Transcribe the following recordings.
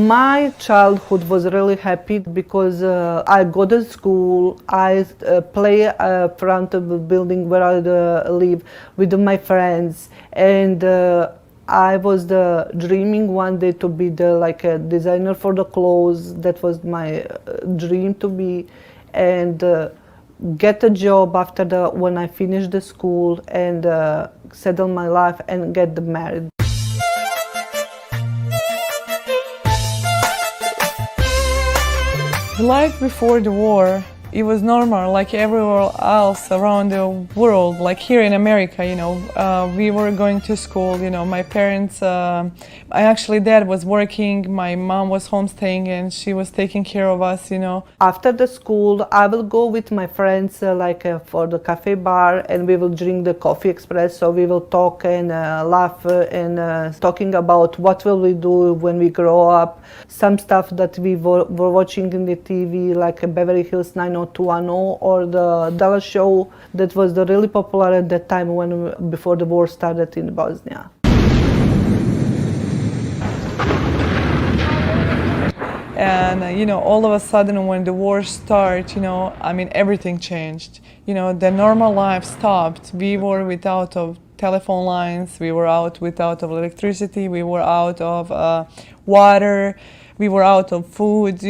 My childhood was really happy because I go to school, I play front of the building where I live with my friends, and I was dreaming one day to be like a designer for the clothes. That was my dream to be, and get a job after when I finished the school and settle my life and get married. Life before the war, it was normal like everywhere else around the world, like here in America, we were going to school, my parents, actually dad was working, my mom was homestaying and she was taking care of us, After the school, I will go with my friends for the cafe bar, and we will drink the coffee express, so we will talk and laugh and talking about what will we do when we grow up. Some stuff that we were watching in the TV, like Beverly Hills 90210 or the Dallas show that was really popular at that time before the war started in Bosnia. And all of a sudden when the war started, everything changed. The normal life stopped. We were without of telephone lines, we were out without of electricity, we were out of water, we were out of food,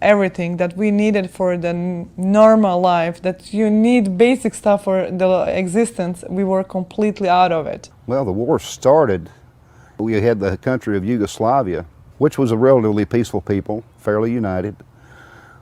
everything that we needed for the normal life, that you need basic stuff for the existence, we were completely out of it. Well, the war started. We had the country of Yugoslavia, which was a relatively peaceful people, fairly united.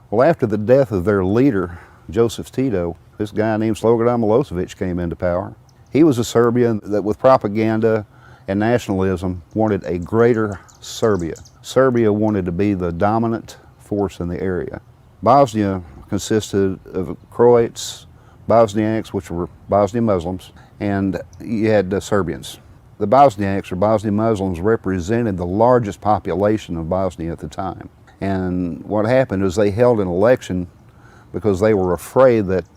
Well, after the death of their leader, Joseph Tito, this guy named Slobodan Milosevic came into power. He was a Serbian that with propaganda and nationalism wanted a greater Serbia. Serbia wanted to be the dominant force in the area. Bosnia consisted of Croats, Bosniaks, which were Bosnian Muslims, and you had Serbians. The Bosniaks, or Bosnian Muslims, represented the largest population of Bosnia at the time. And what happened is they held an election because they were afraid that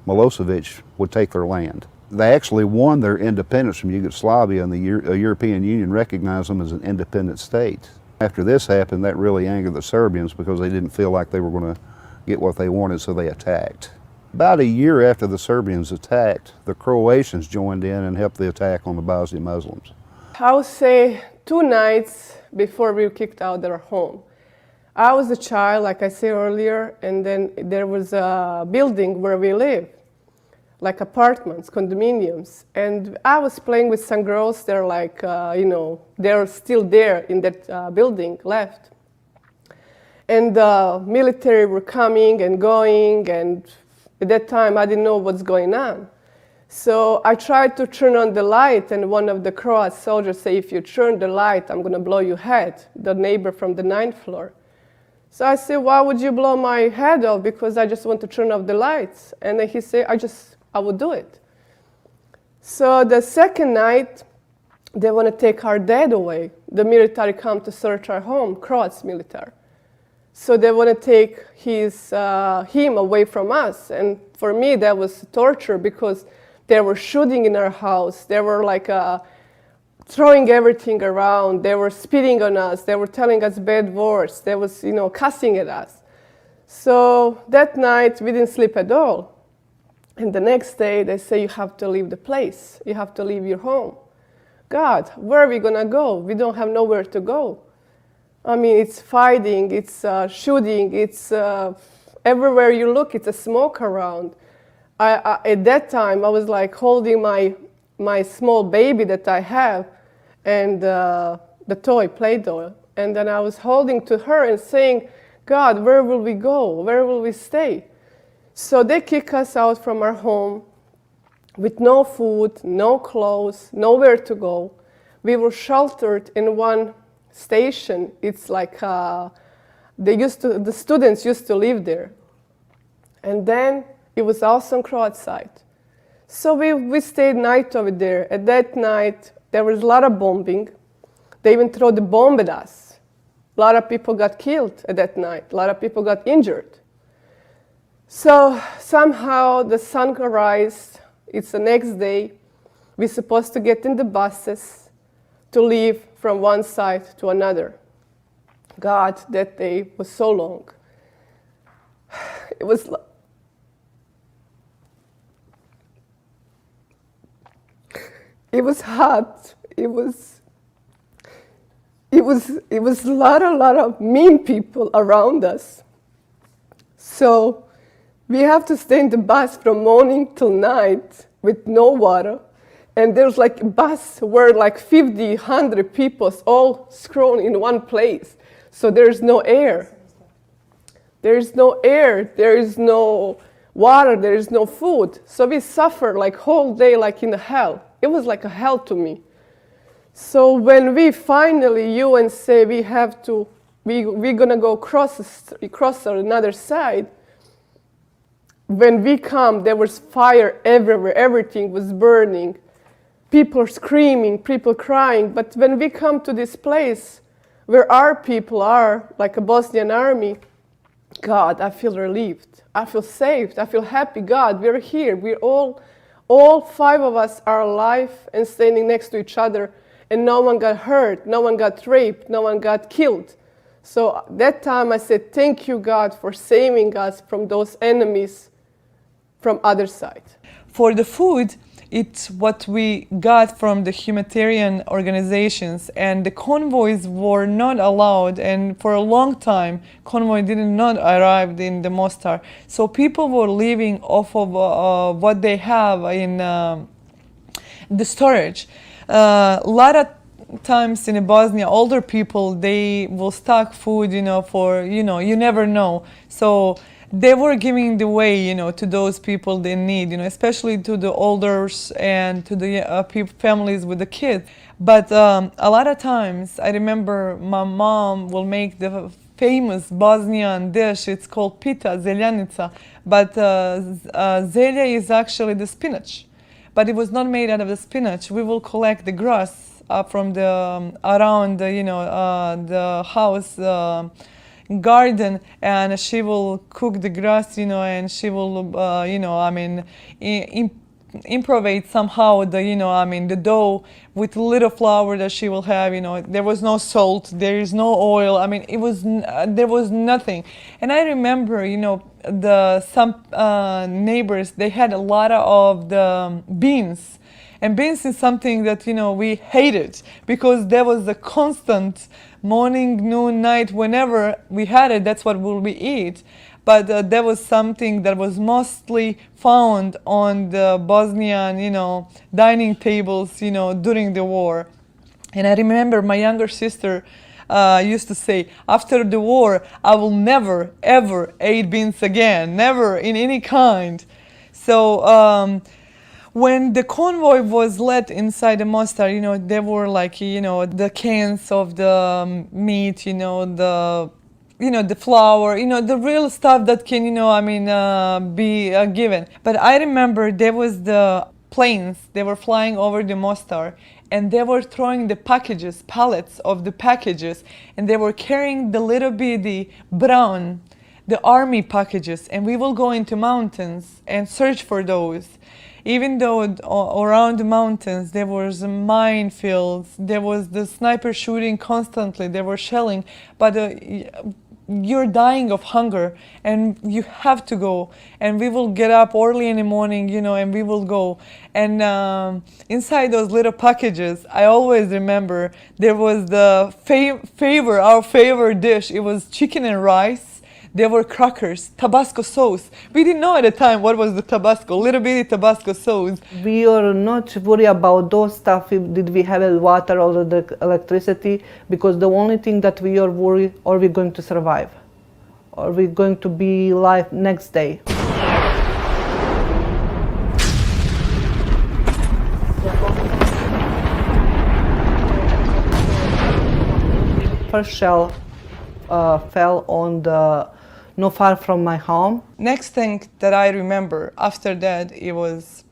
Milosevic would take their land. They actually won their independence from Yugoslavia, and the European Union recognized them as an independent state. After this happened, that really angered the Serbians because they didn't feel like they were going to get what they wanted, so they attacked. About a year after the Serbians attacked, the Croatians joined in and helped the attack on the Bosnian Muslims. I would say 2 nights before we were kicked out of our home. I was a child, like I said earlier, and then there was a building where we lived, like apartments, condominiums. And I was playing with some girls, they're like, they're still there in that building, left. And the military were coming and going, and at that time I didn't know what's going on. So I tried to turn on the light, and one of the Croat soldiers said, if you turn the light, I'm gonna blow your head, the neighbor from the 9th floor. So I said, why would you blow my head off? Because I just want to turn off the lights. And then he said, I would do it. So the second night, they want to take our dad away. The military come to search our home, Croats military. So they want to take him away from us. And for me, that was torture because they were shooting in our house. They were like throwing everything around. They were spitting on us. They were telling us bad words. They was, cussing at us. So that night, we didn't sleep at all. And the next day, they say, you have to leave the place. You have to leave your home. God, where are we going to go? We don't have nowhere to go. I mean, it's fighting, it's shooting, it's everywhere you look, it's a smoke around. At that time, I was like holding my small baby that I have and the toy, Play-Doh. And then I was holding to her and saying, God, where will we go? Where will we stay? So they kick us out from our home with no food, no clothes, nowhere to go. We were sheltered in one station. It's like the students used to live there. And then it was also on Croat side. So we stayed night over there. At that night, there was a lot of bombing. They even threw the bomb at us. A lot of people got killed at that night. A lot of people got injured. So somehow the sun rises. It's the next day. We're supposed to get in the buses to leave from one side to another. God, that day was so long. It was hot. It was a lot of mean people around us. So we have to stay in the bus from morning till night with no water. And there's like a bus where like 50, 100 people all scrolling in one place. So there's no air. There is no air, there is no water, there is no food. So we suffered like whole day like in hell. It was like a hell to me. So when we finally, UN say we're gonna go cross another side, when we come, there was fire everywhere, everything was burning. People screaming, people crying. But when we come to this place where our people are, like a Bosnian army, God, I feel relieved. I feel saved. I feel happy. God, we're here. We're all 5 of us are alive and standing next to each other, and no one got hurt, no one got raped, no one got killed. So that time I said, thank you, God, for saving us from those enemies from other side. For the food, it's what we got from the humanitarian organizations, and the convoys were not allowed, and for a long time convoy did not arrive in the Mostar. So people were living off of what they have in the storage. A lot of times in Bosnia, older people, they will stock food, for, you never know. So they were giving the way, to those people they need, especially to the elders and to the families with the kids. But a lot of times, I remember my mom will make the famous Bosnian dish. It's called pita, zeljanica. But zelja is actually the spinach. But it was not made out of the spinach. We will collect the grass from the around, the house garden, and she will cook the grass, and she will, improvise somehow the dough with little flour that she will have. There was no salt, there is no oil. There was nothing. And I remember, some neighbors, they had a lot of the beans. And beans is something that, we hated, because there was a constant morning, noon, night, whenever we had it, that's what we eat. But there was something that was mostly found on the Bosnian, dining tables, during the war. And I remember my younger sister used to say, after the war, I will never, ever eat beans again, never in any kind. So when the convoy was led inside the Mostar, there were like, the cans of the meat, the flour, the real stuff that can, be given. But I remember there was the planes, they were flying over the Mostar, and they were throwing the packages, pallets of the packages, and they were carrying the little bitty brown, the army packages, and we will go into mountains and search for those. Even though around the mountains there was minefields, there was the sniper shooting constantly, they were shelling, but you're dying of hunger and you have to go. And we will get up early in the morning, and we will go. And inside those little packages, I always remember there was the our favorite dish. It was chicken and rice. There were crackers, Tabasco sauce. We didn't know at the time what was the Tabasco, little bitty Tabasco sauce. We are not worried about those stuff, did we have water or the electricity, because the only thing that we are worried, are we going to survive? Are we going to be alive next day? First shell fell on not far from my home. Next thing that I remember after that, it was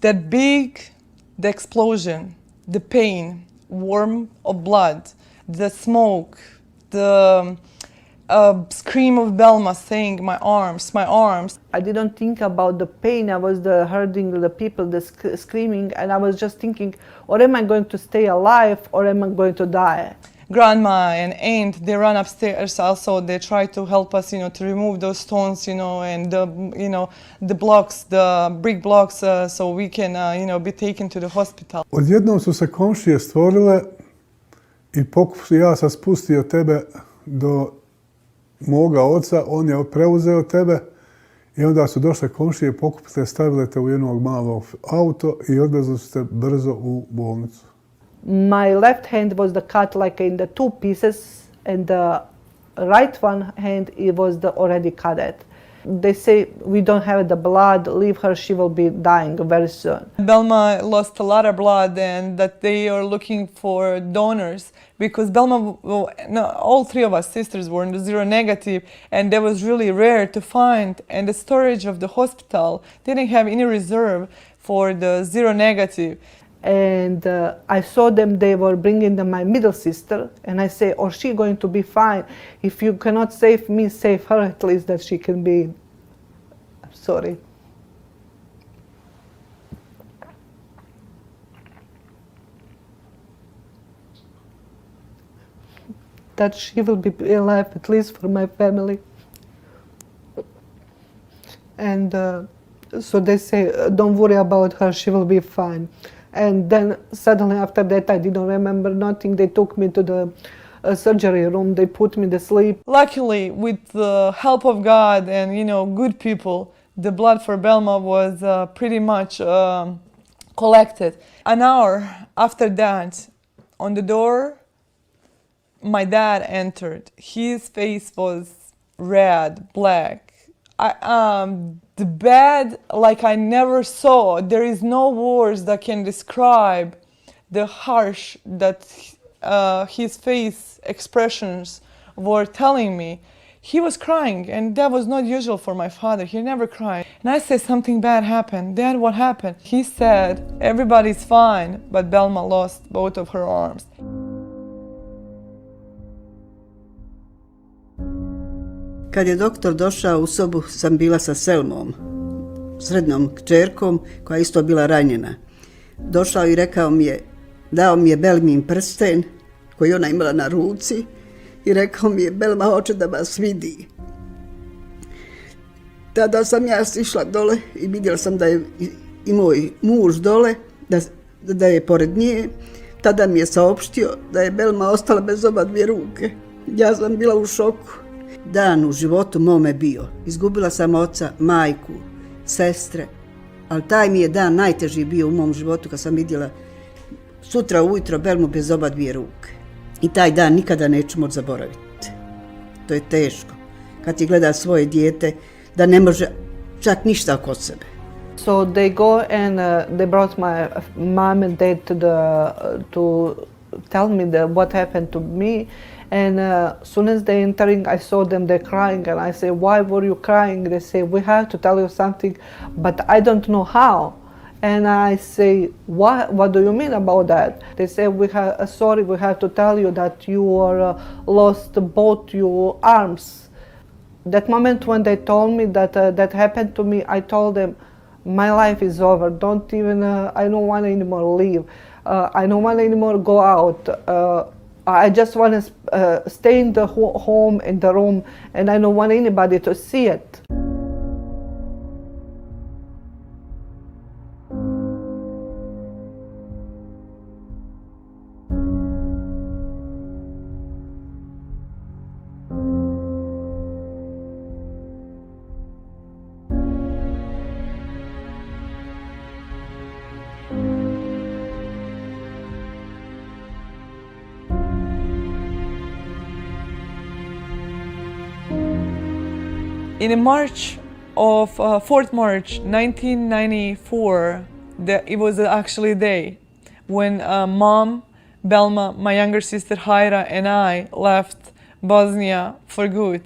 that the explosion, the pain, warm of blood, the smoke, the scream of Belma saying, my arms, my arms. I didn't think about the pain. I was hurting the people, screaming, and I was just thinking, or am I going to stay alive, or am I going to die? grandma and aunt, they run upstairs also. They try to help us, to remove those stones, and the blocks, the brick blocks, so we can, be taken to the hospital. Odjednom su se komšije stvorile i ja sam spustio tebe do moga oca, on je preuzeo tebe i onda su došle komšije, pokupile, stavile te u jednog malog auto i odvezli su te brzo u bolnicu. My left hand was cut like in the two pieces, and the right one hand it was already cut. They say we don't have the blood, leave her, she will be dying very soon. Belma lost a lot of blood, and that they are looking for donors because Belma, all three of us sisters were in the zero negative, and that was really rare to find. And the storage of the hospital didn't have any reserve for the zero negative. And I saw them, they were bringing my middle sister, and I say, oh, she going to be fine. If you cannot save me, save her at least that she can be. I'm sorry. That she will be alive at least for my family. And so they say, don't worry about her, she will be fine. And then suddenly after that I didn't remember nothing. They took me to the surgery room, they put me to sleep. Luckily, with the help of God and good people, the blood for Belma was pretty much collected. An hour after that, on the door, my dad entered. His face was red, black. The bed like I never saw. There is no words that can describe the harsh that his face expressions were telling me. He was crying, and that was not usual for my father. He never cried. And I said, something bad happened. Dad, what happened? He said, everybody's fine, but Belma lost both of her arms. Kad je doktor došao u sobu, sam bila sa Selmom, srednjom kćerkom, koja je isto bila ranjena. Došao i rekao mi je, dao mi je Belmin prsten, koji ona imala na ruci, i rekao mi je, Belma hoće da vas vidi. Tada sam ja sišla dole i vidjela sam da je i moj muž dole, da je pored nje. Tada mi je saopštio da je Belma ostala bez oba dvije ruke. Ja sam bila u šoku. Dan u životu mome bio. Izgubila sam oca, majku, sestre, ali taj mi je dan najteži bio u mom životu kad sam vidjela sutra ujutro Belmu bez oba dvije ruke. I taj dan nikada neću moći zaboraviti. To je teško. Kad ti gleda svoje dijete da ne može čak ništa oko sebe. So they go and they brought my mom and dad to tell me what happened to me. And soon as they entering, I saw them, they're crying, and I say, why were you crying? They say, we have to tell you something, but I don't know how. And I say, what do you mean about that? They say, sorry, we have to tell you that you are lost both your arms. That moment when they told me that that happened to me, I told them, my life is over. Don't even, I don't want anymore leave. I don't want anymore go out. I just want to stay in the home, in the room, and I don't want anybody to see it. In March of 4th March 1994, it was actually a day when Mom, Belma, my younger sister Haira, and I left Bosnia for good.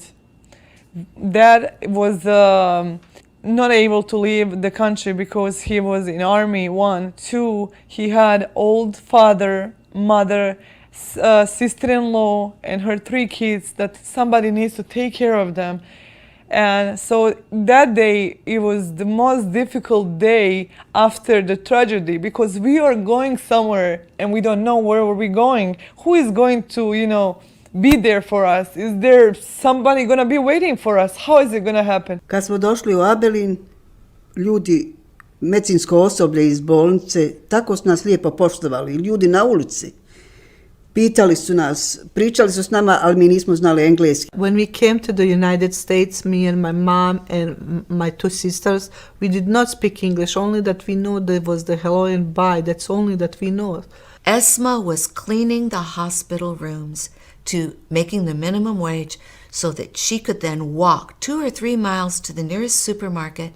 Dad was not able to leave the country because he was in army, 1. 2, he had old father, mother, sister-in-law, and her 3 kids that somebody needs to take care of them. And so that day, it was the most difficult day after the tragedy, because we are going somewhere and we don't know where we're going. Who is going to, be there for us? Is there somebody gonna be waiting for us? How is it gonna happen? Kad smo došli u Abelin, ljudi, medicinsko osoblje iz bolnice, tako su nas lijepo poštovali. Ljudi na ulici pitali su nas, pričali su s nama, ali mi nismo znali engleski. When we came to the United States, me and my mom and my two sisters, we did not speak English, only that we knew there was the hello and bye. That's only that we know. Esma was cleaning the hospital rooms to making the minimum wage so that she could then walk 2 or 3 miles to the nearest supermarket,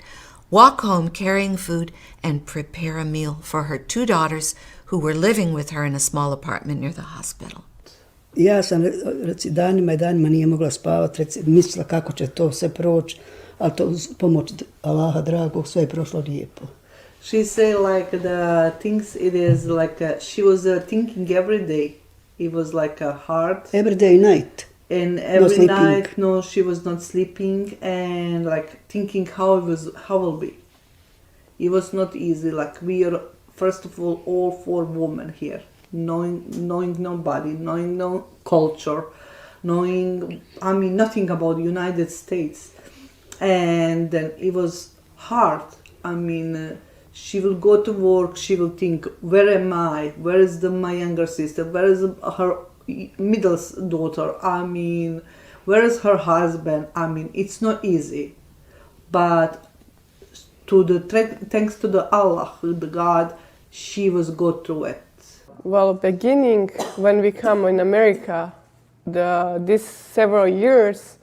walk home carrying food, and prepare a meal for her 2 daughters who were living with her in a small apartment near the hospital. Ja sam danima i danima nije mogla spavati, mislila kako će to sve proći, ali to uz pomoć Allaha dragog sve je prošlo lijepo. She said like the things it is like she was thinking every day. It was like a hard. Every day night. And every night, no, she was not sleeping and like thinking how will be. It was not easy. Like we are first of all 4 women here, knowing nobody, knowing no culture, knowing nothing about the United States, and then it was hard. She will go to work. She will think, where am I? Where is my younger sister? Where is her middle daughter? Where is her husband? It's not easy, but thanks to the Allah, the God, she was go through it. Well, beginning when we come in America, this several years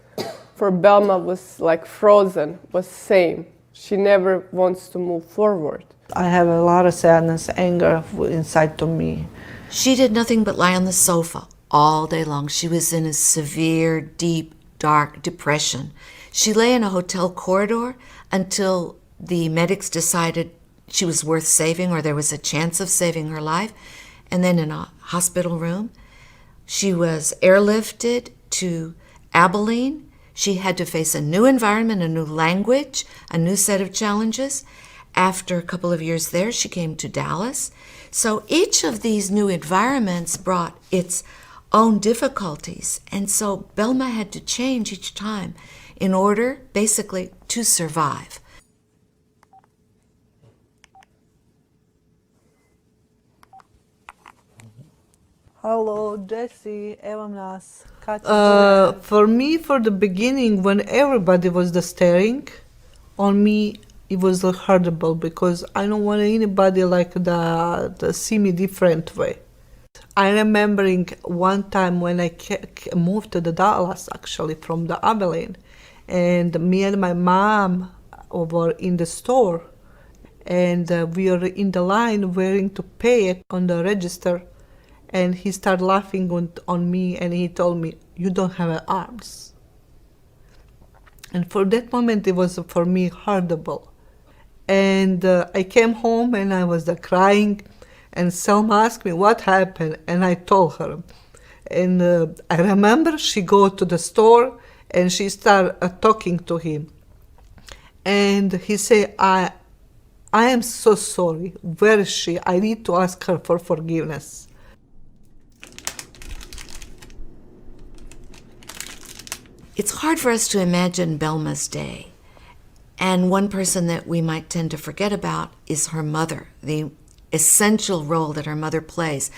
for Belma was like frozen, was same. She never wants to move forward. I have a lot of sadness, anger inside to me. She did nothing but lie on the sofa all day long. She was in a severe, deep, dark depression. She lay in a hotel corridor until the medics decided she was worth saving, or there was a chance of saving her life. And then in a hospital room, she was airlifted to Abilene. She had to face a new environment, a new language, a new set of challenges. After a couple of years there, she came to Dallas. So each of these new environments brought its own difficulties. And so Belma had to change each time in order, basically, to survive. Hello, Jesse, evo nas. For me, for the beginning, when everybody was staring on me, it was horrible because I don't want anybody like the see me different way. I remembering one time when I moved to the Dallas, actually, from the Abilene, and me and my mom were in the store, and we were in the line waiting to pay it on the register. And he started laughing on me, and he told me, "You don't have arms." And for that moment, it was for me horrible. And I came home and I was crying, and Selma asked me what happened, and I told her. And I remember she go to the store and she started talking to him. And he said, I am so sorry. Where is she? I need to ask her for forgiveness. It's hard for us to imagine Belma's day. And one person that we might tend to forget about is her mother, the essential role that her mother plays,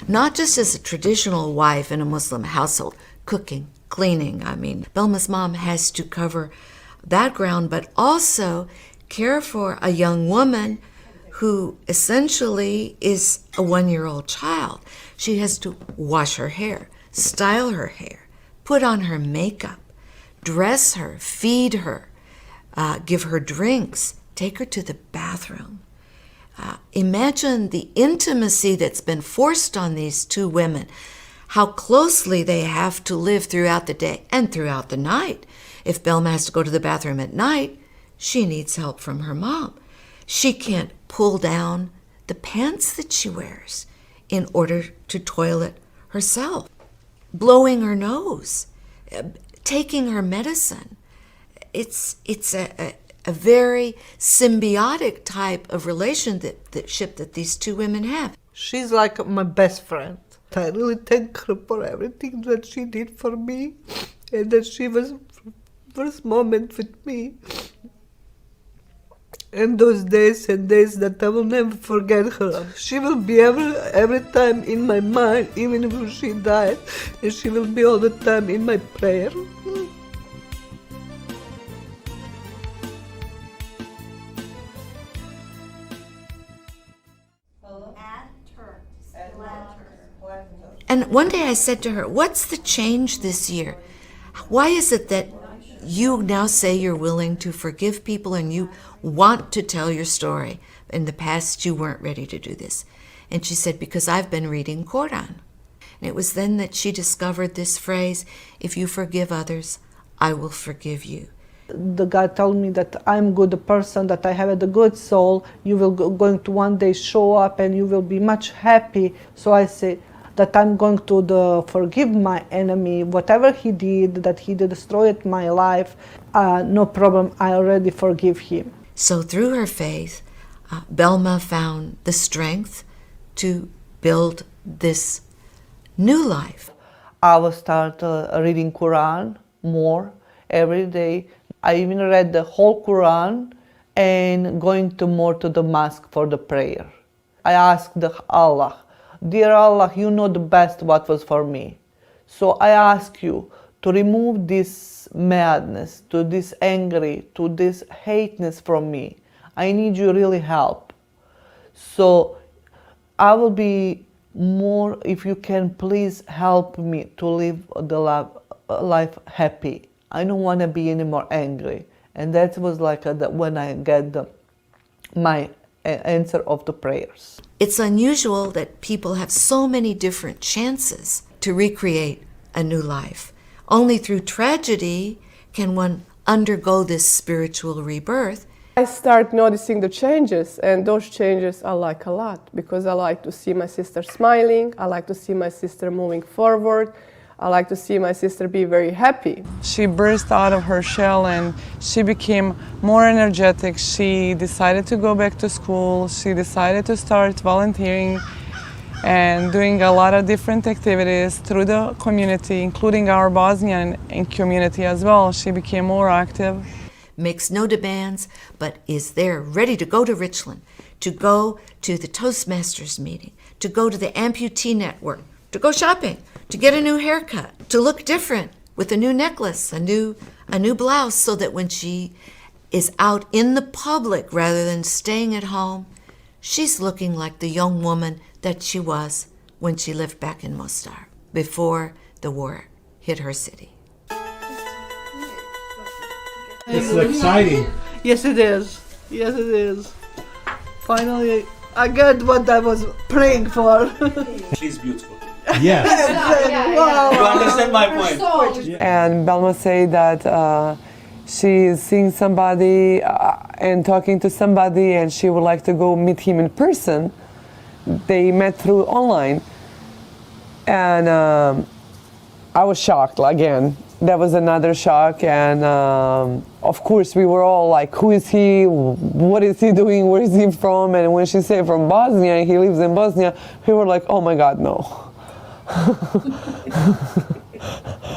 not just as a traditional wife in a Muslim household, cooking, cleaning. Belma's mom has to cover that ground, but also care for a young woman who essentially is a 1-year-old child. She has to wash her hair, style her hair, put on her makeup, dress her, feed her, give her drinks, take her to the bathroom. Imagine the intimacy that's been forced on these 2 women, how closely they have to live throughout the day and throughout the night. If Belma has to go to the bathroom at night, she needs help from her mom. She can't pull down the pants that she wears in order to toilet herself, blowing her nose, taking her medicine. it's a very symbiotic type of relationship that these two women have. She's like my best friend. I really thank her for everything that she did for me and that she was first moment with me. And those days and days that I will never forget her. She will be every time in my mind, even if she died, and she will be all the time in my prayer. And one day I said to her, what's the change this year? Why is it that you now say you're willing to forgive people and you want to tell your story? In the past, you weren't ready to do this. And she said, because I've been reading Quran. And it was then that she discovered this phrase, if you forgive others, I will forgive you. The God told me that I'm good person, that I have a good soul. You will going to one day show up and you will be much happy. So I say that I'm going to forgive my enemy, whatever he did, that he destroyed my life. No problem, I already forgive him. So through her faith, Belma found the strength to build this new life. I will start reading Quran more every day. I even read the whole Quran and going more to the mosque for the prayer. I asked Allah, dear Allah, you know the best what was for me. So I ask you to remove this madness, to this angry, to this hateness from me. I need you really help. So I will be more, if you can please help me to live the life happy. I don't want to be any more angry. And that was like when I get my answer of the prayers. It's unusual that people have so many different chances to recreate a new life. Only through tragedy can one undergo this spiritual rebirth. I start noticing the changes, and those changes I like a lot because I like to see my sister smiling, I like to see my sister moving forward, I like to see my sister be very happy. She burst out of her shell and she became more energetic. She decided to go back to school. She decided to start volunteering and doing a lot of different activities through the community, including our Bosnian community as well. She became more active. Makes no demands, but is there ready to go to Richland, to go to the Toastmasters meeting, to go to the amputee network, to go shopping, to get a new haircut, to look different with a new necklace, a new blouse, so that when she is out in the public rather than staying at home, she's looking like the young woman that she was when she lived back in Mostar before the war hit her city. It's exciting. Yes, it is. Yes, it is. Finally, I got what I was praying for. She's beautiful. Yes. Wow. You understand my point? And Belma said that she's seeing somebody and talking to somebody and she would like to go meet him in person. They met through online. And I was shocked again. That was another shock, and of course we were all like, who is he, what is he doing, where is he from? And when she said from Bosnia, he lives in Bosnia, we were like, oh my God, no.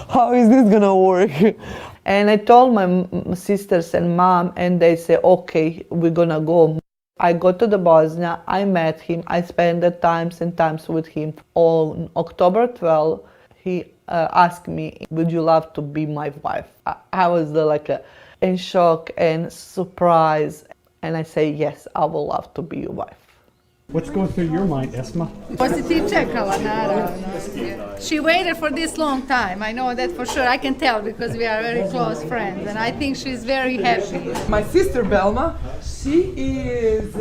How is this gonna work? And I told my sisters and mom, and they say, okay, we're gonna go. I go to the Bosnia, I met him, I spent the times and times with him. On October 12th, he asked me, would you love to be my wife? I was in shock and surprised, and I say, yes, I would love to be your wife. What's going through your mind, Esma? Pozitiv čekala, naravno. She waited for this long time. I know that for sure. I can tell because we are very close friends, and I think she's very happy. My sister Belma, she is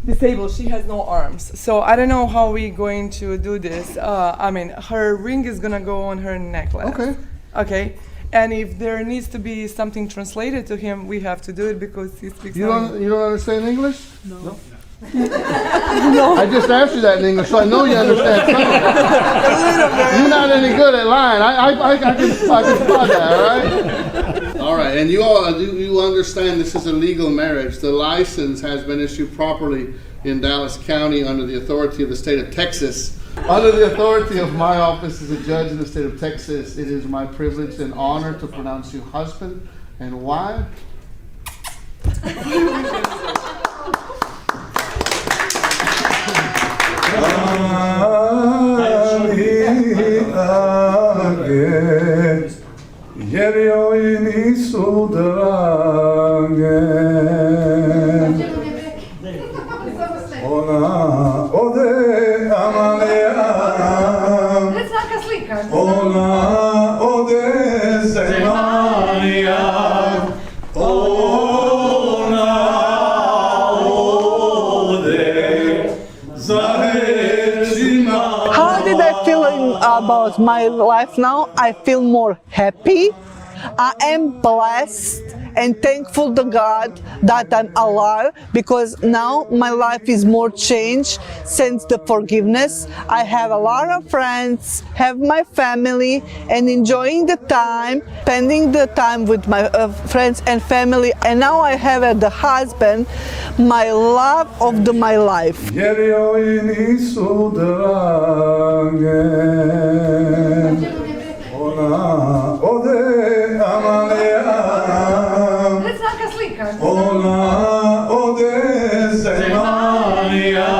disabled. She has no arms. So I don't know how we're going to do this. I mean, her ring is gonna go on her necklace. Okay. Okay. And if there needs to be something translated to him, we have to do it because he speaks. You don't understand English? No. I just asked you that in English, so I know you understand something. You're not any good at lying. I can spot that, all right? All right, and you all you understand this is a legal marriage. The license has been issued properly in Dallas County under the authority of the state of Texas. Under the authority of my office as a judge in the state of Texas, it is my privilege and honor to pronounce you husband and wife. Jer joj nisu drage. Ona ode Amalija, ona ode Zemanija, ona ode za rečima. How did I feel about my life now? I feel more happy. I am blessed and thankful to God that I'm alive, because now my life is more changed since the forgiveness. I have a lot of friends, have my family, and enjoying the time, spending the time with my friends and family. And now I have the husband, my love of my life. Jer joj nisu drage. Ona ode Amalija, ona ode Zemanija.